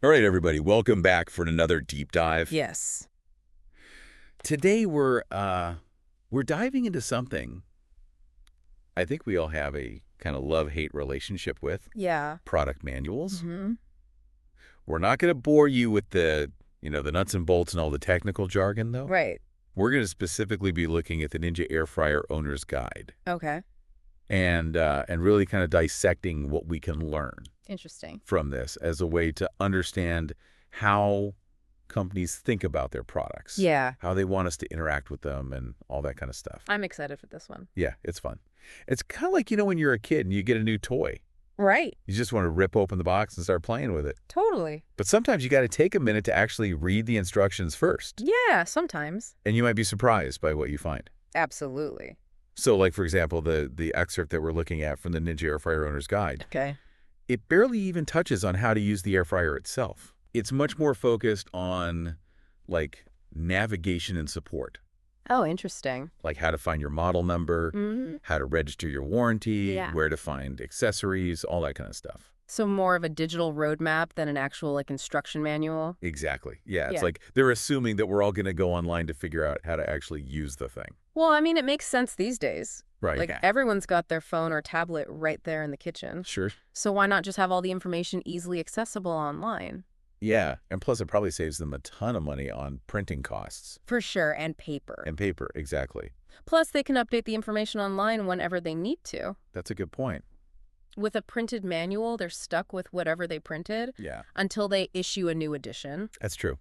All right, everybody, welcome back for another deep dive. Yes. Today we're diving into something I think we all have a kind of love-hate relationship with, Yeah. product manuals. Hmm. We're not going to bore you with the nuts and bolts and all the technical jargon though. Right. We're going to specifically be looking at the Ninja Air Fryer Owner's Guide Okay. and really kind of dissecting what we can learn Interesting. from this as a way to understand how companies think about their products, Yeah. how they want us to interact with them, and all that kind of stuff. I'm excited for this one. Yeah, it's fun. It's kind of like, when you're a kid and you get a new toy. Right. You just want to rip open the box and start playing with it. Totally. But sometimes you got to take a minute to actually read the instructions first. Yeah, sometimes. And you might be surprised by what you find. Absolutely. So, like, for example, the excerpt that we're looking at from the Ninja Air Fryer Owner's Guide, Okay. it barely even touches on how to use the air fryer itself. It's much more focused on, like, navigation and support, Oh, interesting. like how to find your model number, Hmm. how to register your warranty, Yeah. where to find accessories, all that kind of stuff. So more of a digital roadmap than an actual instruction manual. Exactly. Yeah, it's Yeah. like they're assuming that we're all going to go online to figure out how to actually use the thing. Well, I mean, it makes sense these days. Right. Like everyone's got their phone or tablet right there in the kitchen. Sure. So why not just have all the information easily accessible online? Yeah, and plus it probably saves them a ton of money on printing costs. For sure, and paper. And paper, exactly. Plus, they can update the information online whenever they need to. That's a good point. With a printed manual, they're stuck with whatever they printed Yeah, until they issue a new edition. that's true.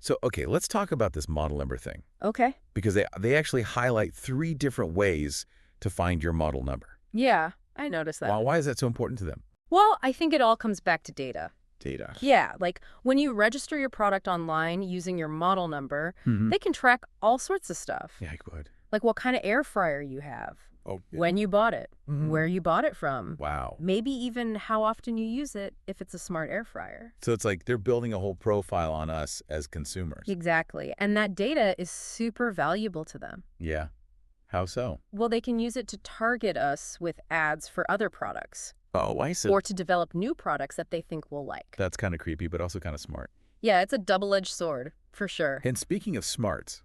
So, okay, let's talk about this model number thing, Okay. because they actually highlight 3 different ways to find your model number. Yeah, I noticed that. Why is that so important to them? Well, I think it all comes back to data. Data. Yeah, like when you register your product online using your model number, they can track all sorts of stuff. Yeah, good. Like what kind of air fryer you have, Oh, yeah. when you bought it, Mhm. where you bought it from, Wow. maybe even how often you use it if it's a smart air fryer. So it's like they're building a whole profile on us as consumers. Exactly. And that data is super valuable to them. Yeah. How so? Well, they can use it to target us with ads for other products Oh, I see. or to develop new products that they think we'll like. That's kind of creepy, but also kind of smart. Yeah, it's a double-edged sword, for sure. And speaking of smarts,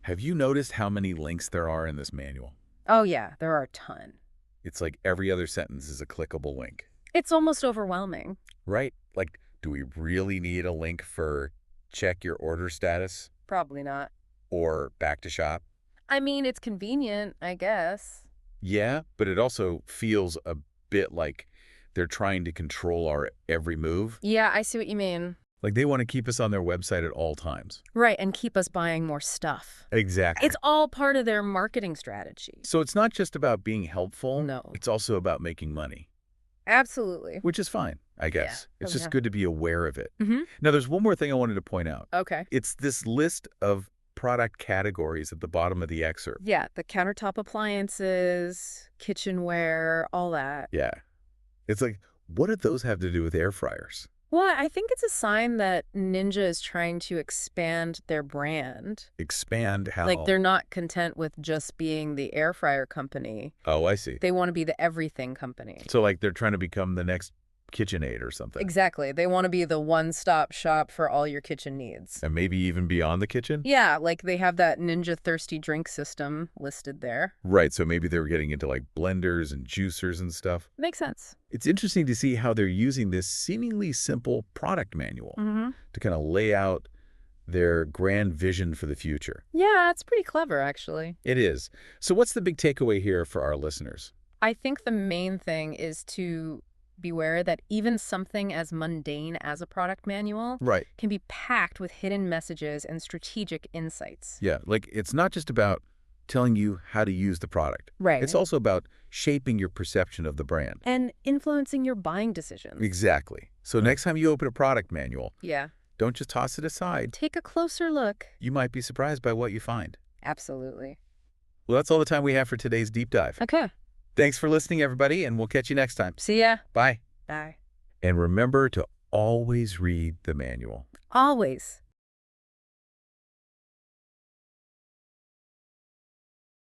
have you noticed how many links there are in this manual? Oh, yeah, there are a ton. It's like every other sentence is a clickable link, It's almost overwhelming. right? Like, do we really need a link for check your order status Probably not. or back to shop? I mean, it's convenient, I guess. Yeah, but it also feels a bit like they're trying to control our every move. Yeah, I see what you mean. Like they want to keep us on their website at all times. Right, and keep us buying more stuff. Exactly. It's all part of their marketing strategy. So it's not just about being helpful. No. It's also about making money, Absolutely. which is fine, I guess. Yeah. It's Oh, just yeah. good to be aware of it. Mm-hmm. Now, there's one more thing I wanted to point out. Okay. It's this list of product categories at the bottom of the excerpt. Yeah, the countertop appliances, kitchenware, all that. Yeah. It's like, what do those have to do with air fryers? Well, I think it's a sign that Ninja is trying to expand their brand. Expand how? Like, they're not content with just being the air fryer company. Oh, I see. They want to be the everything company. So, like, they're trying to become the next KitchenAid or something. Exactly. They want to be the one-stop shop for all your kitchen needs. And maybe even beyond the kitchen? Yeah, like they have that Ninja Thirsty Drink system listed there. Right, so maybe they're getting into, like, blenders and juicers and stuff. Makes sense. It's interesting to see how they're using this seemingly simple product manual Mm-hmm. to kind of lay out their grand vision for the future. Yeah, it's pretty clever, actually. It is. So what's the big takeaway here for our listeners? I think the main thing is to beware that even something as mundane as a product manual Right. can be packed with hidden messages and strategic insights. Yeah, like it's not just about telling you how to use the product. Right. It's also about shaping your perception of the brand. And influencing your buying decisions. Exactly. So next time you open a product manual, Yeah. don't just toss it aside. Take a closer look. You might be surprised by what you find. Absolutely. Well, that's all the time we have for today's deep dive. Okay. Thanks for listening, everybody, and we'll catch you next time. See ya. Bye. Bye. And remember to always read the manual. Always.